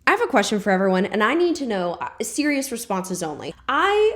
I have a question for everyone, and I need to know serious responses only.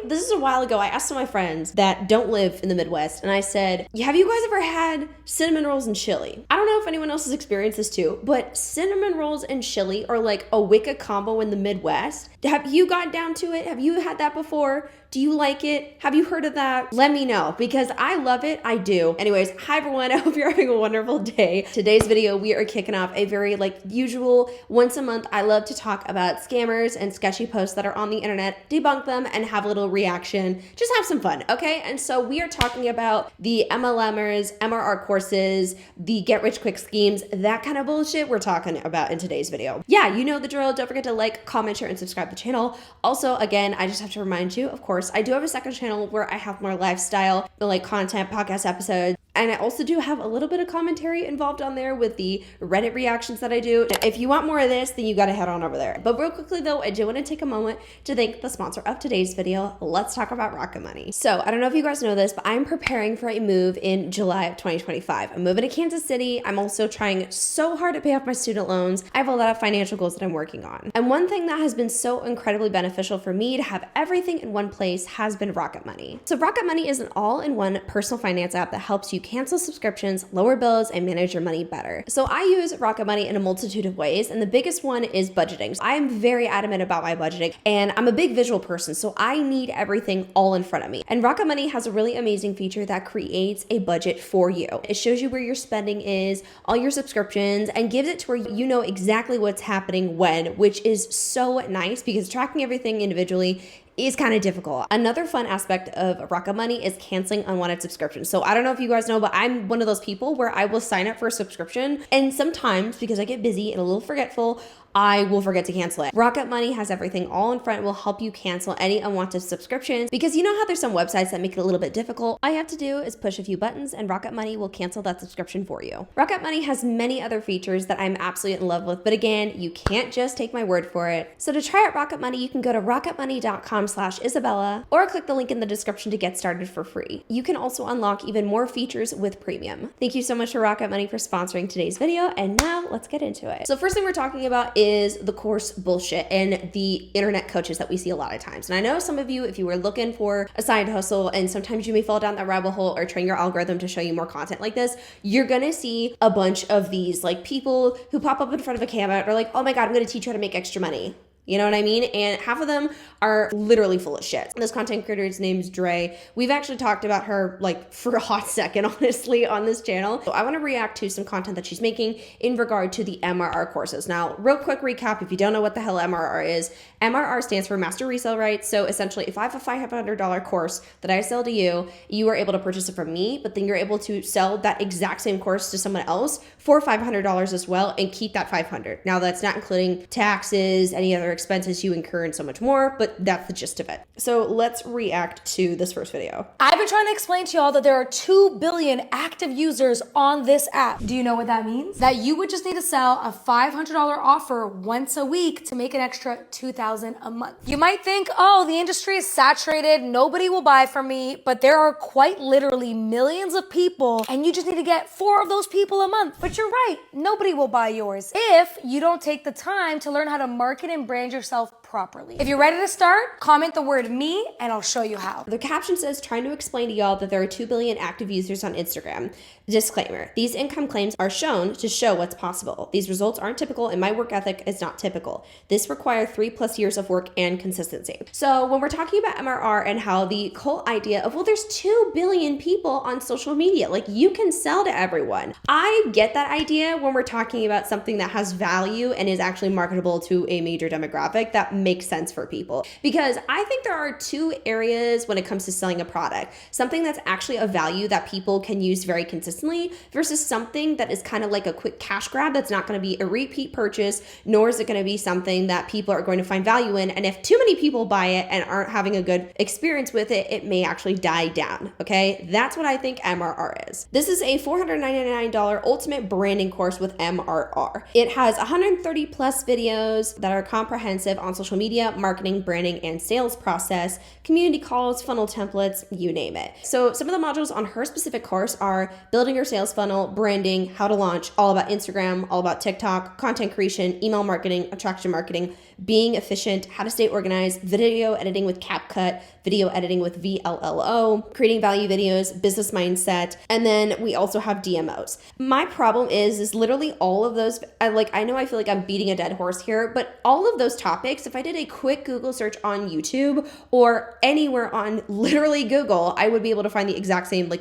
This is a while ago, I asked some of my friends that don't live in the Midwest, and I said, have you guys ever had cinnamon rolls and chili? I don't know if anyone else has experienced this too, but cinnamon rolls and chili are like a wicked combo in the Midwest. Have you gotten down to it? Have you had that before? Do you like it? Have you heard of that? Let me know, because I love it. I do. Anyways, hi everyone. I hope you're having a wonderful day. Today's video, we are kicking off a very usual once a month. I love to talk about scammers and sketchy posts that are on the internet, debunk them, and have a little reaction. Just have some fun, okay? And so we are talking about the MLMers, MRR courses, the get rich quick schemes, that kind of bullshit we're talking about in today's video. Yeah, you know the drill. Don't forget to like, comment, share, and subscribe to the channel. Also, again, I just have to remind you, of course, I do have a second channel where I have more lifestyle, content, podcast episodes. And I also do have a little bit of commentary involved on there with the Reddit reactions that I do. If you want more of this, then you gotta head on over there. But real quickly though, I do wanna take a moment to thank the sponsor of today's video. Let's talk about Rocket Money. So I don't know if you guys know this, but I'm preparing for a move in July of 2025. I'm moving to Kansas City. I'm also trying so hard to pay off my student loans. I have a lot of financial goals that I'm working on. And one thing that has been so incredibly beneficial for me to have everything in one place has been Rocket Money. So Rocket Money is an all-in-one personal finance app that helps you cancel subscriptions, lower bills, and manage your money better. So I use Rocket Money in a multitude of ways, and the biggest one is budgeting. So I am very adamant about my budgeting, and I'm a big visual person, so I need everything all in front of me. And Rocket Money has a really amazing feature that creates a budget for you. It shows you where your spending is, all your subscriptions, and gives it to where you know exactly what's happening when, which is so nice because tracking everything individually is kind of difficult. Another fun aspect of Rocket Money is canceling unwanted subscriptions. So I don't know if you guys know, but I'm one of those people where I will sign up for a subscription, and sometimes because I get busy and a little forgetful, I will forget to cancel it. Rocket Money has everything all in front. It will help you cancel any unwanted subscriptions, because you know how there's some websites that make it a little bit difficult. All you have to do is push a few buttons and Rocket Money will cancel that subscription for you. Rocket Money has many other features that I'm absolutely in love with, but again, you can't just take my word for it. So to try out Rocket Money, you can go to rocketmoney.com/Isabella or click the link in the description to get started for free. You can also unlock even more features with premium. Thank you so much to Rocket Money for sponsoring today's video, and now let's get into it. So first thing we're talking about is the course bullshit and the internet coaches that we see a lot of times. And I know some of you, if you were looking for a side hustle, and sometimes you may fall down that rabbit hole or train your algorithm to show you more content like this, you're gonna see a bunch of these people who pop up in front of a camera and are like, oh my God, I'm gonna teach you how to make extra money. You know what I mean? And half of them are literally full of shit. This content creator's name's Dre. We've actually talked about her for a hot second, honestly, on this channel. So I want to react to some content that she's making in regard to the MRR courses. Now, real quick recap, if you don't know what the hell MRR is, MRR stands for Master Resale Rights. So essentially, if I have a $500 course that I sell to you, you are able to purchase it from me, but then you're able to sell that exact same course to someone else for $500 as well and keep that $500. Now, that's not including taxes, any other expenses you incur, and so much more, but that's the gist of it. So let's react to this first video. I've been trying to explain to y'all that there are 2 billion active users on this app. Do you know what that means? That you would just need to sell a $500 offer once a week to make an extra $2,000 a month. You might think, oh, the industry is saturated, nobody will buy from me, but there are quite literally millions of people, and you just need to get 4 of those people a month. But you're right, nobody will buy yours if you don't take the time to learn how to market and brand yourself properly. If you're ready to start, comment the word me and I'll show you how. The caption says, trying to explain to y'all that there are 2 billion active users on Instagram. Disclaimer, these income claims are shown to show what's possible. These results aren't typical and my work ethic is not typical. This requires 3+ years of work and consistency. So when we're talking about MRR and how the whole idea of, well, there's 2 billion people on social media, you can sell to everyone. I get that idea when we're talking about something that has value and is actually marketable to a major demographic that makes sense for people. Because I think there are 2 areas when it comes to selling a product. Something that's actually a value that people can use very consistently versus something that is kind of like a quick cash grab that's not going to be a repeat purchase, nor is it going to be something that people are going to find value in. And if too many people buy it and aren't having a good experience with it, it may actually die down. Okay, that's what I think MRR is. This is a $499 ultimate branding course with MRR. It has 130+ videos that are comprehensive on social social media, marketing, branding, and sales process, community calls, funnel templates, you name it. So some of the modules on her specific course are building your sales funnel, branding, how to launch, all about Instagram, all about TikTok, content creation, email marketing, attraction marketing, being efficient, how to stay organized, video editing with CapCut, video editing with VLLO, creating value videos, business mindset, and then we also have DMOs. My problem is literally all of those, I feel like I'm beating a dead horse here, but all of those topics, if I did a quick Google search on YouTube or anywhere on literally Google, I would be able to find the exact same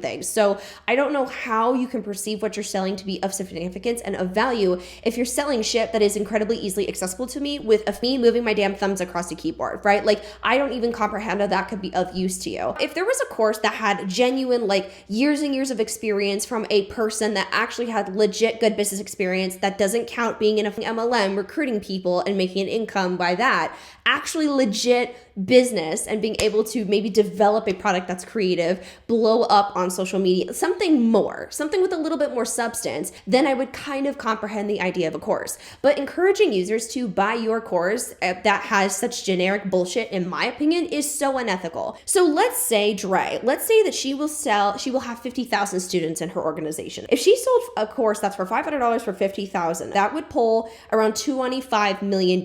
things. So I don't know how you can perceive what you're selling to be of significance and of value if you're selling shit that is incredibly easily accessible to me with me moving my damn thumbs across the keyboard, right? Like, I don't even comprehend how that could be of use to you. If there was a course that had genuine years and years of experience from a person that actually had legit good business experience, that doesn't count being in an MLM, recruiting people and making an income by that, actually legit business and being able to maybe develop a product that's creative, blow up on social media, something with a little bit more substance, then I would kind of comprehend the idea of a course. But encouraging users to buy your course that has such generic bullshit, in my opinion, is so unethical. So let's say that she will have 50,000 students in her organization. If she sold a course that's for $500 for 50,000, that would pull around $25 million.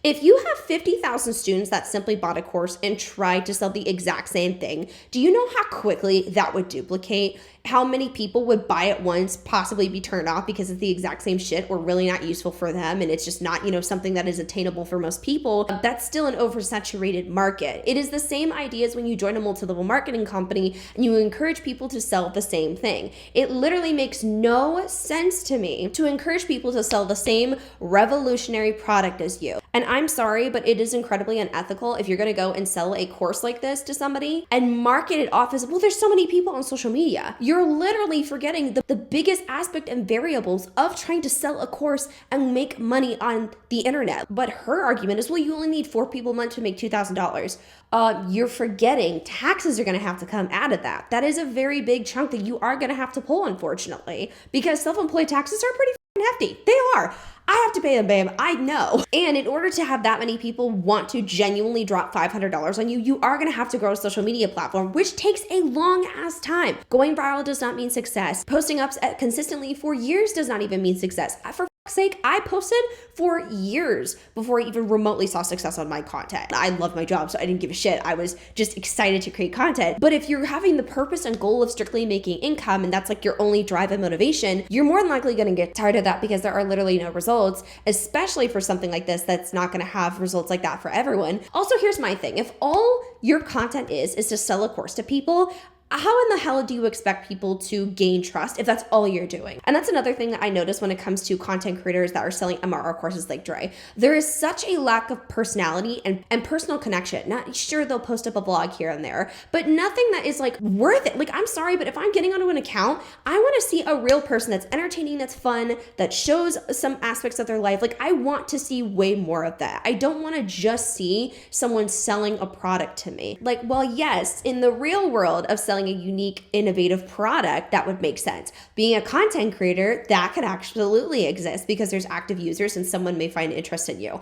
If you have 50,000 students that simply bought a course and tried to sell the exact same thing, do you know how quickly that would duplicate? How many people would buy it once, possibly be turned off because it's the exact same shit or really not useful for them, and it's just not, something that is attainable for most people? That's still an oversaturated market. It is the same idea as when you join a multi-level marketing company and you encourage people to sell the same thing. It literally makes no sense to me to encourage people to sell the same revolutionary product as you. And I'm sorry, but it is incredibly unethical if you're going to go and sell a course like this to somebody and market it off as, well, there's so many people on social media. You're literally forgetting the biggest aspect and variables of trying to sell a course and make money on the internet. But her argument is, well, you only need 4 people a month to make $2,000. You're forgetting taxes are going to have to come out of that. That is a very big chunk that you are going to have to pull, unfortunately, because self-employed taxes are pretty hefty. They are. I have to pay them, babe. I know. And in order to have that many people want to genuinely drop $500 on you, you are going to have to grow a social media platform, which takes a long ass time. Going viral does not mean success. Posting up consistently for years does not even mean success. For sake, I posted for years before I even remotely saw success on my content. I love my job, so I didn't give a shit. I was just excited to create content. But if you're having the purpose and goal of strictly making income, and that's your only drive and motivation, you're more than likely going to get tired of that because there are literally no results, especially for something like this that's not going to have results like that for everyone. Also, here's my thing. If all your content is to sell a course to people, how in the hell do you expect people to gain trust if that's all you're doing? And that's another thing that I notice when it comes to content creators that are selling MRR courses like Dre. There is such a lack of personality and personal connection. Not sure, they'll post up a blog here and there, but nothing that is worth it. I'm sorry, but if I'm getting onto an account, I want to see a real person that's entertaining, that's fun, that shows some aspects of their life. I want to see way more of that. I don't want to just see someone selling a product to me. Well, yes, in the real world of selling a unique, innovative product, that would make sense. Being a content creator, that could absolutely exist because there's active users and someone may find interest in you.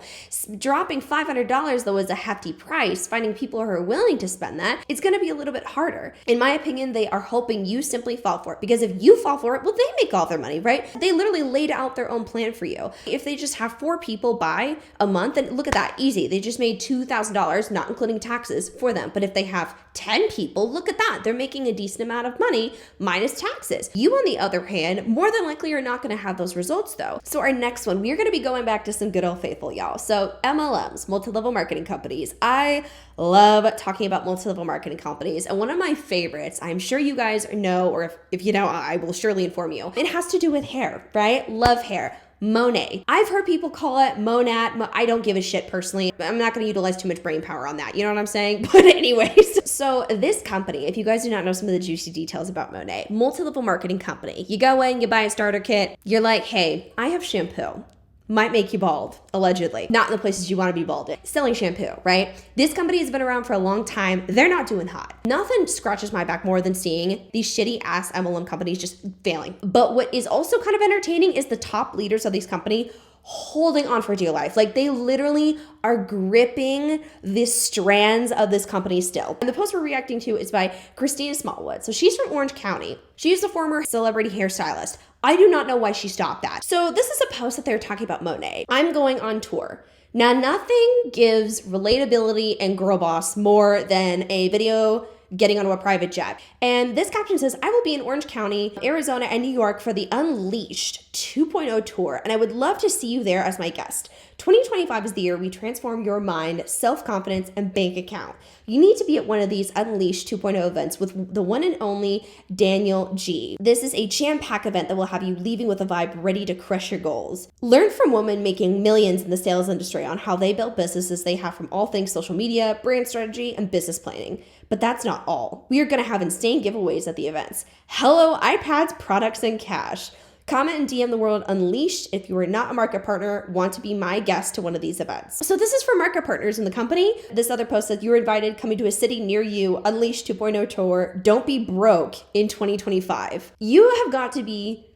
Dropping $500 though is a hefty price. Finding people who are willing to spend that, it's going to be a little bit harder. In my opinion, they are hoping you simply fall for it, because if you fall for it, well, they make all their money, right? They literally laid out their own plan for you. If they just have 4 people buy a month, and look at that, easy. They just made $2,000, not including taxes for them. But if they have 10 people, look at that. They're making a decent amount of money minus taxes. You, on the other hand, more than likely are not going to have those results though. So our next one, we're going to be going back to some good old faithful, y'all. So MLMs, multi-level marketing companies. I love talking about multi-level marketing companies. And one of my favorites, I'm sure you guys know, or if you know, I will surely inform you. It has to do with hair, right? Love hair. Monet. I've heard people call it Monat. I don't give a shit personally. I'm not going to utilize too much brain power on that. You know what I'm saying? But anyways, so this company, if you guys do not know some of the juicy details about Monet, multi-level marketing company, you go in, you buy a starter kit, you're like, hey, I have shampoo. Might make you bald, allegedly. Not in the places you want to be bald in. Selling shampoo, right? This company has been around for a long time. They're not doing hot. Nothing scratches my back more than seeing these shitty ass MLM companies just failing. But what is also kind of entertaining is the top leaders of these companies holding on for dear life. Like they literally are gripping the strands of this company still. And the post we're reacting to is by Christina Smallwood. So she's from Orange County. She's a former celebrity hairstylist. I do not know why she stopped that. So this is a post that they're talking about Monat. I'm going on tour. Now, nothing gives relatability and girl boss more than a video getting onto a private jet. And this caption says, I will be in Orange County, Arizona, and New York for the Unleashed 2.0 tour, and I would love to see you there as my guest. 2025 is the year we transform your mind, self-confidence, and bank account. You need to be at one of these Unleashed 2.0 events with the one and only Daniel G. This is a jam-packed event that will have you leaving with a vibe ready to crush your goals. Learn from women making millions in the sales industry on how they built businesses they have from all things social media, brand strategy, and business planning. But that's not all. We are going to have insane giveaways at the events. Hello, iPads, products, and cash. Comment and DM the word Unleashed if you are not a market partner, want to be my guest to one of these events. So this is for market partners in the company. This other post says, you're invited coming to a city near you, Unleashed 2.0 tour. Don't be broke in 2025. You have got to be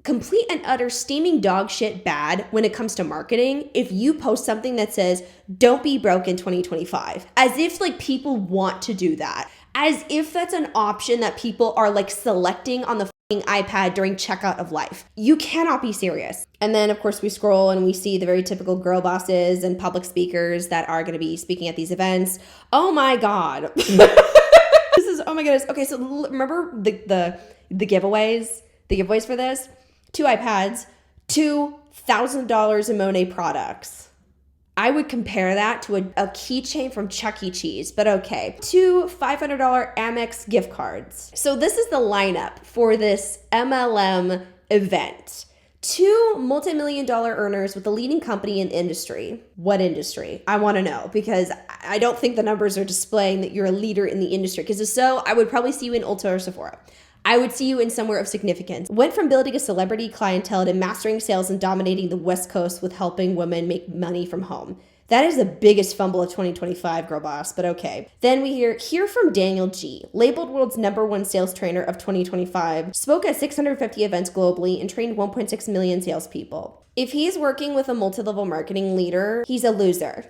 complete and utter steaming dog shit bad when it comes to marketing if you post something that says, don't be broke in 2025. As if like people want to do that. As if that's an option that people are like selecting on the iPad during checkout of life. You cannot be serious. And then of course we scroll and we see the very typical girl bosses and public speakers that are going to be speaking at these events. Oh my God. This is, oh my goodness. Okay, so remember the giveaways? The giveaways for this? 2 iPads, $2,000 in Monat products. I would compare that to a keychain from Chuck E. Cheese, but okay. 2 $500 Amex gift cards. So this is the lineup for this MLM event. 2 multi-million-dollar earners with a leading company in the industry. What industry? I want to know, because I don't think the numbers are displaying that you're a leader in the industry. Because if so, I would probably see you in Ulta or Sephora. I would see you in somewhere of significance. Went from building a celebrity clientele to mastering sales and dominating the West Coast with helping women make money from home. That is the biggest fumble of 2025, girl boss, but okay. Then we hear from Daniel G, labeled world's #1 sales trainer of 2025, spoke at 650 events globally and trained 1.6 million salespeople. If he's working with a multi-level marketing leader, he's a loser.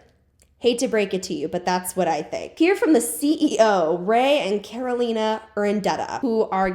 Hate to break it to you, but that's what I think. Hear from the CEO, Ray and Carolina Urandetta, who are,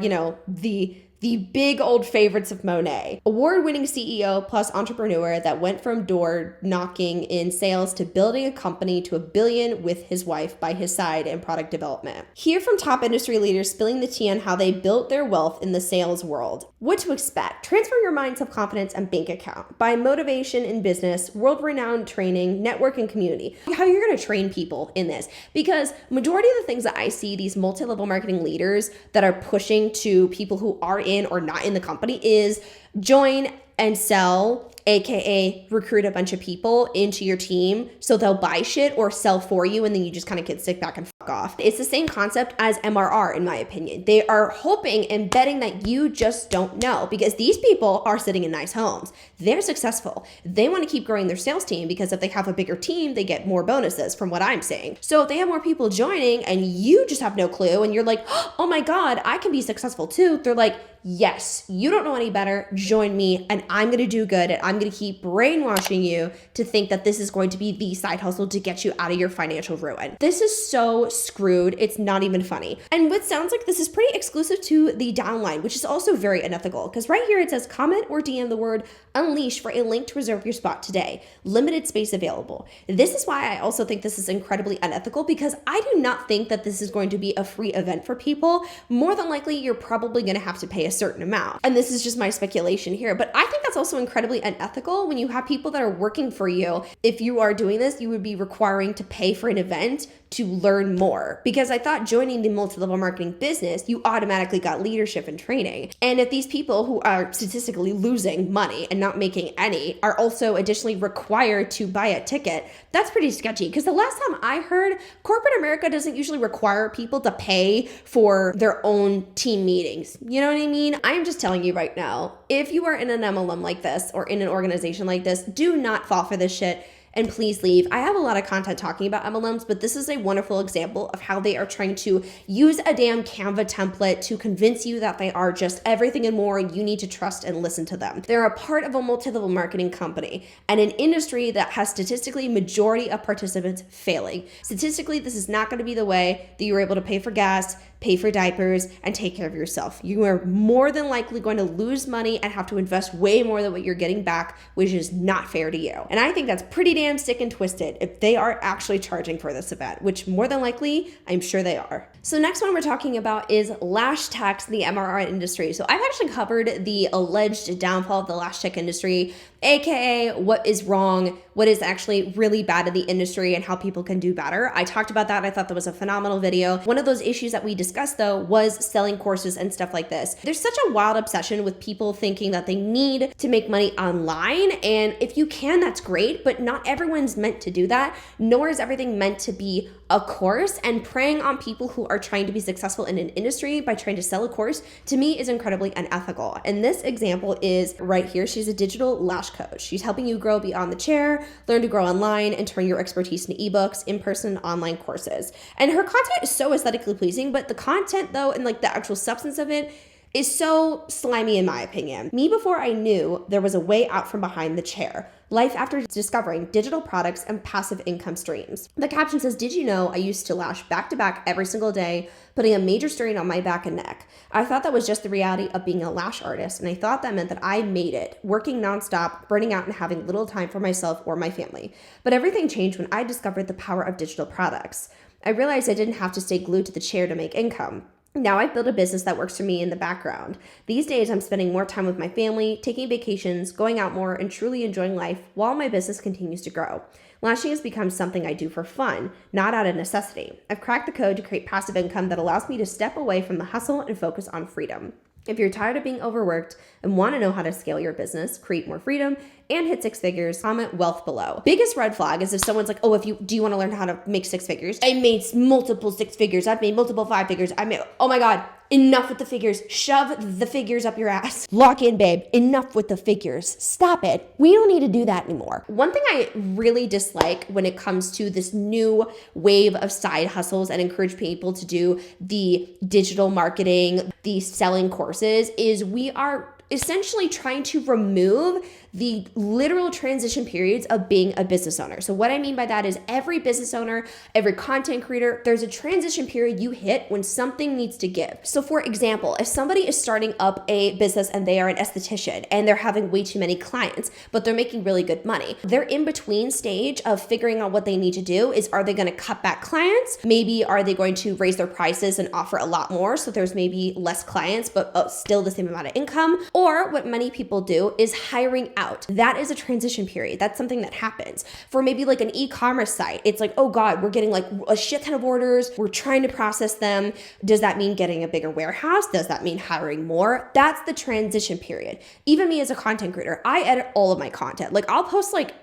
the big old favorites of Monat. Award-winning CEO plus entrepreneur that went from door knocking in sales to building a company to $1 billion with his wife by his side in product development. Hear from top industry leaders spilling the tea on how they built their wealth in the sales world. What to expect? Transfer your mind, self-confidence, and bank account. By motivation in business, world-renowned training, network, and community. How you're going to train people in this. Because majority of the things that I see these multi-level marketing leaders that are pushing to people who are in or not in the company is join and sell, aka recruit a bunch of people into your team so they'll buy shit or sell for you and then you just kind of get sit back and fuck off. It's the same concept as MRR in my opinion. They are hoping and betting that you just don't know because these people are sitting in nice homes. They're successful. They want to keep growing their sales team because if they have a bigger team, they get more bonuses from what I'm saying. So if they have more people joining and you just have no clue and you're like, oh my God, I can be successful too. They're like, yes, you don't know any better. Join me and I'm going to do good and I'm going to keep brainwashing you to think that this is going to be the side hustle to get you out of your financial ruin. This is so screwed. It's not even funny. And what sounds like this is pretty exclusive to the downline, which is also very unethical because right here it says comment or DM the word Unleash for a link to reserve your spot today. Limited space available. This is why I also think this is incredibly unethical because I do not think that this is going to be a free event for people. More than likely, you're probably going to have to pay a certain amount. And this is just my speculation here, but I think that's also incredibly unethical when you have people that are working for you. If you are doing this, you would be requiring to pay for an event to learn more because I thought joining the multi-level marketing business, you automatically got leadership and training. And if these people who are statistically losing money and not making any are also additionally required to buy a ticket, that's pretty sketchy because the last time I heard, corporate America doesn't usually require people to pay for their own team meetings. You know what I mean? I'm just telling you right now, if you are in an MLM like this or in an organization like this, do not fall for this shit. and please leave. I have a lot of content talking about MLMs, but this is a wonderful example of how they are trying to use a damn Canva template to convince you that they are just everything and more, and you need to trust and listen to them. They're a part of a multi-level marketing company and an industry that has statistically majority of participants failing. Statistically, this is not going to be the way that you're able to pay for gas, pay for diapers, and take care of yourself. You are more than likely going to lose money and have to invest way more than what you're getting back, which is not fair to you. And I think that's pretty damn sick and twisted if they are actually charging for this event, which more than likely, I'm sure they are. So next one we're talking about is Lash Tech, the MRR industry. So I've actually covered the alleged downfall of the Lash Tech industry, aka what is wrong, what is actually really bad in the industry, and how people can do better. I talked about that. I thought that was a phenomenal video. One of those issues that we discussed though was selling courses and stuff like this. There's such a wild obsession with people thinking that they need to make money online, and if you can, that's great, but not everyone's meant to do that, nor is everything meant to be a course. And preying on people who are trying to be successful in an industry by trying to sell a course, to me, is incredibly unethical. And this example is right here. She's a digital lash coach. She's helping you grow beyond the chair, learn to grow online, and turn your expertise into ebooks, in-person, online courses. And her content is so aesthetically pleasing, but the content though, and like the actual substance of it, is so slimy in my opinion. Me before I knew there was a way out from behind the chair. Life after discovering digital products and passive income streams. The caption says, "Did you know I used to lash back to back every single day, putting a major strain on my back and neck? I thought that was just the reality of being a lash artist, and I thought that meant that I made it, working nonstop, burning out, and having little time for myself or my family. But everything changed when I discovered the power of digital products. I realized I didn't have to stay glued to the chair to make income. Now I've built a business that works for me in the background. These days I'm spending more time with my family, taking vacations, going out more, and truly enjoying life while my business continues to grow. Lashing has become something I do for fun, not out of necessity. I've cracked the code to create passive income that allows me to step away from the hustle and focus on freedom. If you're tired of being overworked and want to know how to scale your business, create more freedom, and hit 6 figures, comment wealth below." Biggest red flag is if someone's like, "Oh, do you want to learn how to make 6 figures? I made multiple 6 figures. I've made multiple 5 figures. Oh my God, enough with the figures. Shove the figures up your ass. Lock in, babe. Enough with the figures. Stop it. We don't need to do that anymore." One thing I really dislike when it comes to this new wave of side hustles and encourage people to do the digital marketing, the selling courses, is we are essentially trying to remove the literal transition periods of being a business owner. So what I mean by that is every business owner, every content creator, there's a transition period you hit when something needs to give. So for example, if somebody is starting up a business and they are an esthetician and they're having way too many clients, but they're making really good money, their in-between stage of figuring out what they need to do is, are they going to cut back clients? Maybe are they going to raise their prices and offer a lot more so there's maybe less clients but still the same amount of income? Or what many people do is hiring out. That is a transition period. That's something that happens. For maybe like an e-commerce site, it's like, oh God, we're getting like a shit ton of orders. We're trying to process them. Does that mean getting a bigger warehouse? Does that mean hiring more? That's the transition period. Even me as a content creator, I edit all of my content. Like I'll post like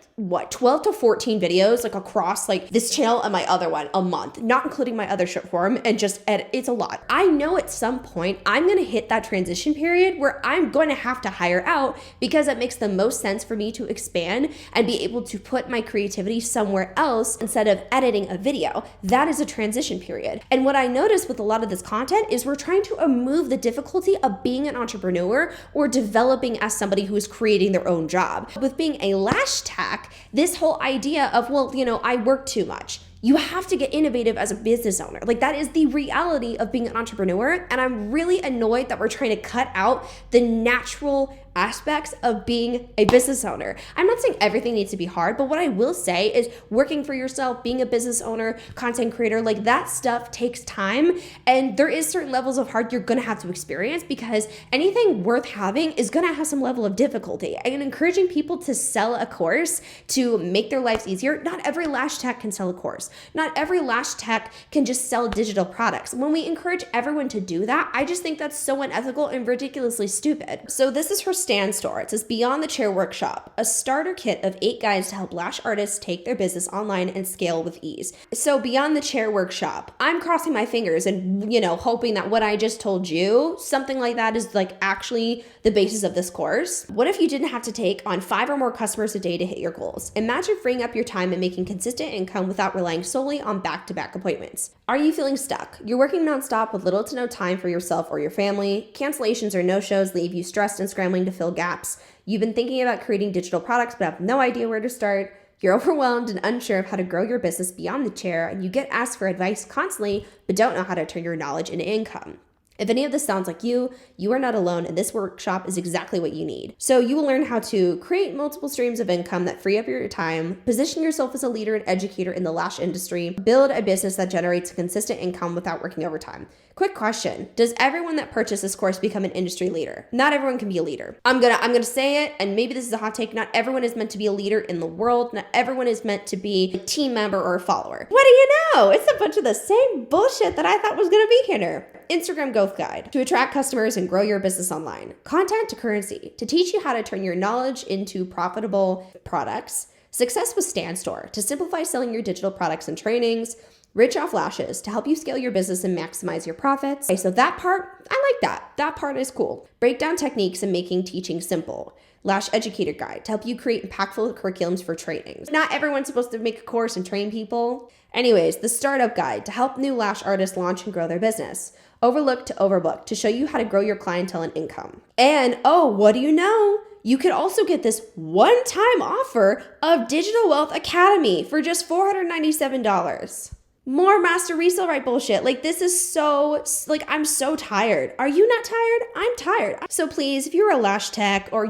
12 to 14 videos like across like this channel and my other one a month, not including my other short form, and just edit. It's a lot. I know at some point I'm going to hit that transition period where I'm going to have to hire out because it makes the most sense for me to expand and be able to put my creativity somewhere else instead of editing a video. That is a transition period. And what I notice with a lot of this content is we're trying to remove the difficulty of being an entrepreneur or developing as somebody who is creating their own job. With being a lash tech, this whole idea of, well, I work too much. You have to get innovative as a business owner. Like that is the reality of being an entrepreneur. And I'm really annoyed that we're trying to cut out the natural aspects of being a business owner. I'm not saying everything needs to be hard, but what I will say is working for yourself, being a business owner, content creator, like that stuff takes time. And there is certain levels of hard you're gonna have to experience because anything worth having is gonna have some level of difficulty. And encouraging people to sell a course to make their lives easier, not every lash tech can sell a course. Not every lash tech can just sell digital products. When we encourage everyone to do that, I just think that's so unethical and ridiculously stupid. So this is her stand store. It says Beyond the Chair Workshop, a starter kit of 8 guides to help lash artists take their business online and scale with ease. So Beyond the Chair Workshop, I'm crossing my fingers and, hoping that what I just told you, something like that is like actually the basis of this course. What if you didn't have to take on 5 or more customers a day to hit your goals? Imagine freeing up your time and making consistent income without relying solely on back-to-back appointments. Are you feeling stuck? You're working nonstop with little to no time for yourself or your family. Cancellations or no-shows leave you stressed and scrambling to fill gaps. You've been thinking about creating digital products but have no idea where to start. You're overwhelmed and unsure of how to grow your business beyond the chair, and you get asked for advice constantly but don't know how to turn your knowledge into income. If any of this sounds like you are not alone, and this workshop is exactly what you need. So you will learn how to create multiple streams of income that free up your time, position yourself as a leader and educator in the lash industry, build a business that generates consistent income without working overtime. Quick question. Does everyone that purchases this course become an industry leader? Not everyone can be a leader. I'm gonna say it, and maybe this is a hot take. Not everyone is meant to be a leader in the world. Not everyone is meant to be a team member or a follower. What do you know? It's a bunch of the same bullshit that I thought was gonna be here. Instagram Growth Guide to attract customers and grow your business online. Content to currency to teach you how to turn your knowledge into profitable products. Success with Stand Store to simplify selling your digital products and trainings. Rich Off Lashes to help you scale your business and maximize your profits. Okay, so that part, I like that. That part is cool. Breakdown techniques and making teaching simple. Lash Educator Guide to help you create impactful curriculums for trainings. Not everyone's supposed to make a course and train people. Anyways, the Startup Guide to help new lash artists launch and grow their business. Overlooked to Overbooked to show you how to grow your clientele and income. And what do you know? You could also get this one-time offer of Digital Wealth Academy for just $497. More master resale right bullshit. Like, this is so, I'm so tired. Are you not tired? I'm tired. So please, if you're a lash tech or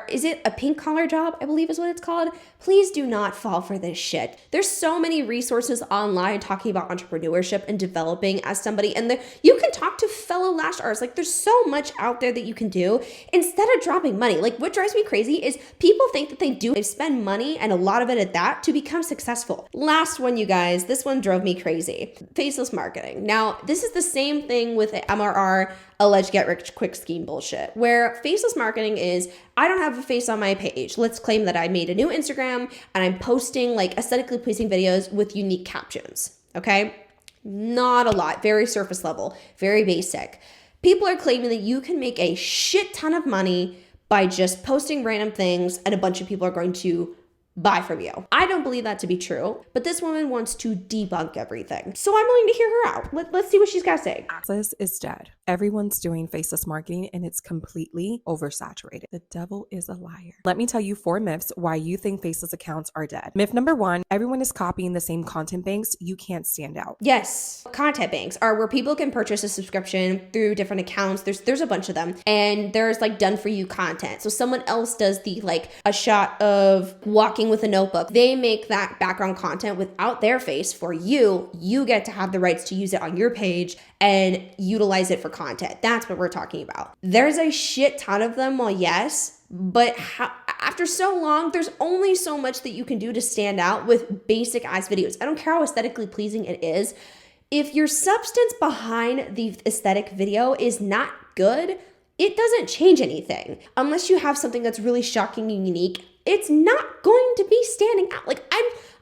is it a pink collar job? I believe is what it's called. Please do not fall for this shit. There's so many resources online talking about entrepreneurship and developing as somebody, and you can talk to fellow lash artists. Like, there's so much out there that you can do instead of dropping money. Like, what drives me crazy is people think that they spend money, and a lot of it at that, to become successful. Last one, you guys, this one drove me crazy. Faceless marketing. Now, this is the same thing with the MRR, alleged get rich quick scheme bullshit, where faceless marketing is, I don't have a face on my page. Let's claim that I made a new Instagram and I'm posting aesthetically pleasing videos with unique captions. Okay. Not a lot, very surface level, very basic. People are claiming that you can make a shit ton of money by just posting random things and a bunch of people are going to buy from you. I don't believe that to be true, but this woman wants to debunk everything. So I'm willing to hear her out. Let's see what she's got to say. Faceless is dead. Everyone's doing faceless marketing and it's completely oversaturated. The devil is a liar. Let me tell you 4 myths why you think faceless accounts are dead. Myth number 1, everyone is copying the same content banks. You can't stand out. Yes. Content banks are where people can purchase a subscription through different accounts. There's a bunch of them, and there's done for you content. So someone else does a shot of walking with a notebook. They make that background content without their face for you. You get to have the rights to use it on your page and utilize it for content. That's what we're talking about. There's a shit ton of them. Well, yes, but after so long, there's only so much that you can do to stand out with basic ass videos. I don't care how aesthetically pleasing it is. If your substance behind the aesthetic video is not good, it doesn't change anything. Unless you have something that's really shocking and unique, it's not going to be standing out.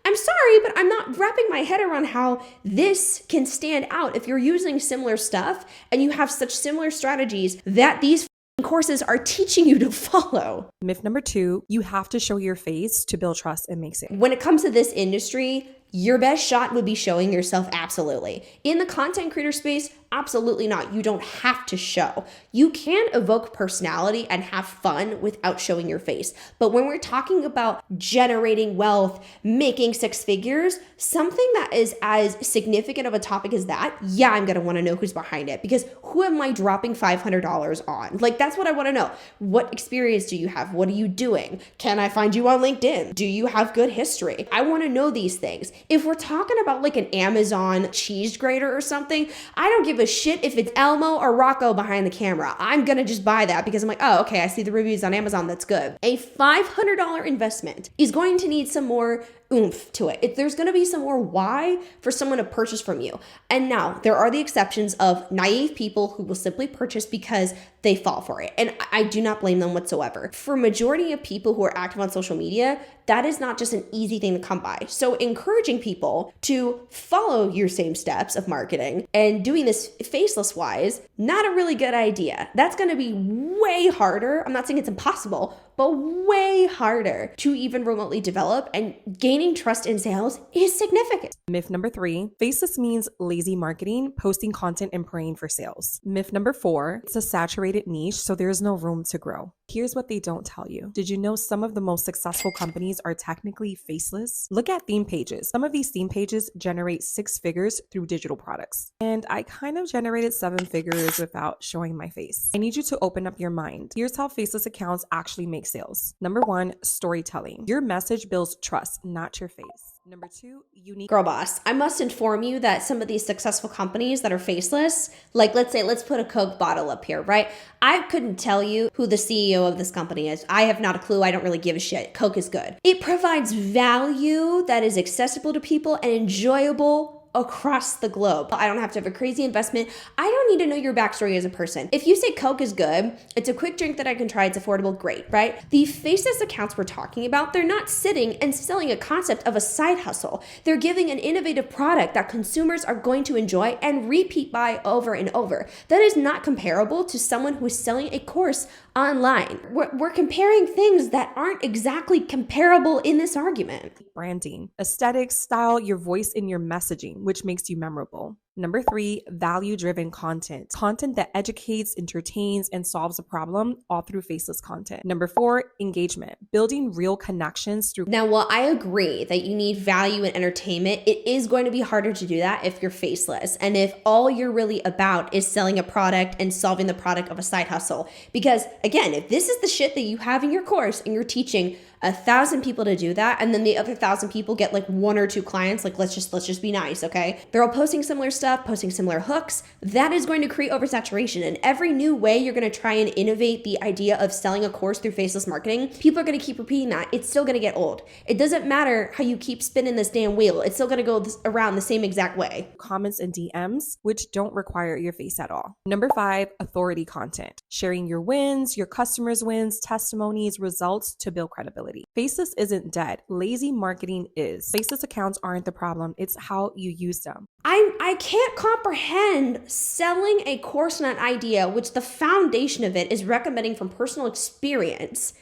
I'm sorry, but I'm not wrapping my head around how this can stand out if you're using similar stuff and you have such similar strategies that these courses are teaching you to follow. Myth number 2, you have to show your face to build trust and make sales. When it comes to this industry, your best shot would be showing yourself, absolutely. In the content creator space, absolutely not. You don't have to show. You can evoke personality and have fun without showing your face. But when we're talking about generating wealth, making 6 figures, something that is as significant of a topic as that, yeah, I'm gonna wanna know who's behind it, because who am I dropping $500 on? That's what I wanna know. What experience do you have? What are you doing? Can I find you on LinkedIn? Do you have good history? I wanna know these things. If we're talking about an Amazon cheese grater or something, I don't give a shit if it's Elmo or Rocco behind the camera. I'm gonna just buy that because I'm oh, okay, I see the reviews on Amazon, that's good. A $500 investment is going to need some more oomph to it. There's going to be some more why for someone to purchase from you. And now there are the exceptions of naive people who will simply purchase because they fall for it. And I do not blame them whatsoever. For majority of people who are active on social media, that is not just an easy thing to come by. So encouraging people to follow your same steps of marketing and doing this faceless wise, not a really good idea. That's going to be way harder. I'm not saying it's impossible, but way harder to even remotely develop, and gaining trust in sales is significant. Myth number 3, faceless means lazy marketing, posting content and praying for sales. Myth number 4, it's a saturated niche, so there's no room to grow. Here's what they don't tell you. Did you know some of the most successful companies are technically faceless? Look at theme pages. Some of these theme pages generate 6 figures through digital products. And I kind of generated 7 figures without showing my face. I need you to open up your mind. Here's how faceless accounts actually make sales. Number 1, storytelling. Your message builds trust, not your face. Number 2, unique. Girl boss, I must inform you that some of these successful companies that are faceless, like let's put a Coke bottle up here, right? I couldn't tell you who the CEO of this company is. I have not a clue. I don't really give a shit. Coke is good. It provides value that is accessible to people and enjoyable across the globe. I don't have to have a crazy investment. I don't need to know your backstory as a person. If you say Coke is good, it's a quick drink that I can try, it's affordable, great, right? The faceless accounts we're talking about, they're not sitting and selling a concept of a side hustle. They're giving an innovative product that consumers are going to enjoy and repeat buy over and over. That is not comparable to someone who is selling a course online. We're comparing things that aren't exactly comparable in this argument. Branding, aesthetics, style, your voice in your messaging, which makes you memorable. Number 3, value-driven content. Content that educates, entertains, and solves a problem, all through faceless content. Number 4, engagement. Building real connections through. Now, while I agree that you need value and entertainment, it is going to be harder to do that if you're faceless. And if all you're really about is selling a product and solving the product of a side hustle. Because again, if this is the shit that you have in your course and you're teaching 1,000 people to do that, and then the other 1,000 people get like 1 or 2 clients, like let's just be nice, okay? They're all posting similar stuff, posting similar hooks. That is going to create oversaturation. And every new way you're going to try and innovate the idea of selling a course through faceless marketing, people are going to keep repeating that. It's still going to get old. It doesn't matter how you keep spinning this damn wheel. It's still going to go around the same exact way. Comments and DMs, which don't require your face at all. Number 5, authority content. Sharing your wins, your customers' wins, testimonies, results to build credibility. Faceless isn't dead. Lazy marketing is. Faceless accounts aren't the problem. It's how you use them. I can't comprehend selling a course on an idea, which the foundation of it is recommending from personal experience,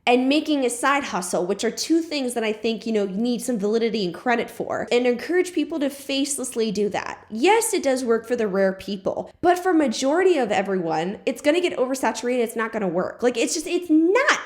and making a side hustle, which are 2 things that I think, you need some validity and credit for, and encourage people to facelessly do that. Yes, it does work for the rare people, but for majority of everyone, it's gonna get oversaturated. It's not gonna work. It's not.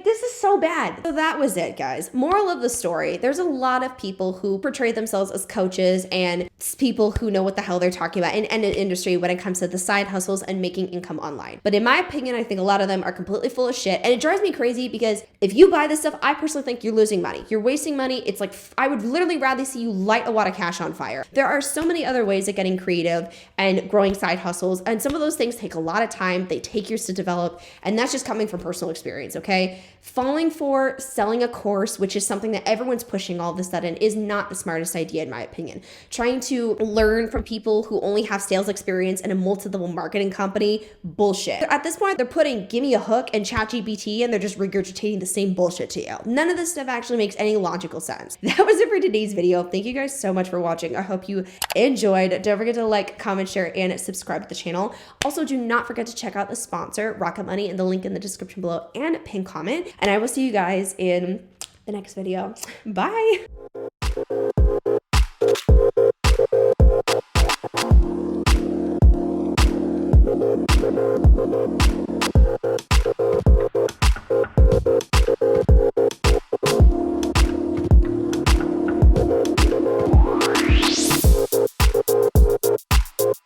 This is so bad. So that was it, guys. Moral of the story, there's a lot of people who portray themselves as coaches and people who know what the hell they're talking about in an industry when it comes to the side hustles and making income online. But in my opinion, I think a lot of them are completely full of shit, and it drives me crazy because if you buy this stuff, I personally think you're losing money. You're wasting money. It's like, I would literally rather see you light a wad of cash on fire. There are so many other ways of getting creative and growing side hustles, and some of those things take a lot of time. They take years to develop, and that's just coming from personal experience, okay? Falling for selling a course, which is something that everyone's pushing all of a sudden, is not the smartest idea in my opinion. Trying to learn from people who only have sales experience in a multi-level marketing company, bullshit. At this point, they're putting give me a hook and ChatGPT, and they're just regurgitating the same bullshit to you. None of this stuff actually makes any logical sense. That was it for today's video. Thank you guys so much for watching. I hope you enjoyed. Don't forget to like, comment, share, and subscribe to the channel. Also, do not forget to check out the sponsor, Rocket Money, in the link in the description below and pin comment. And I will see you guys in the next video. Bye.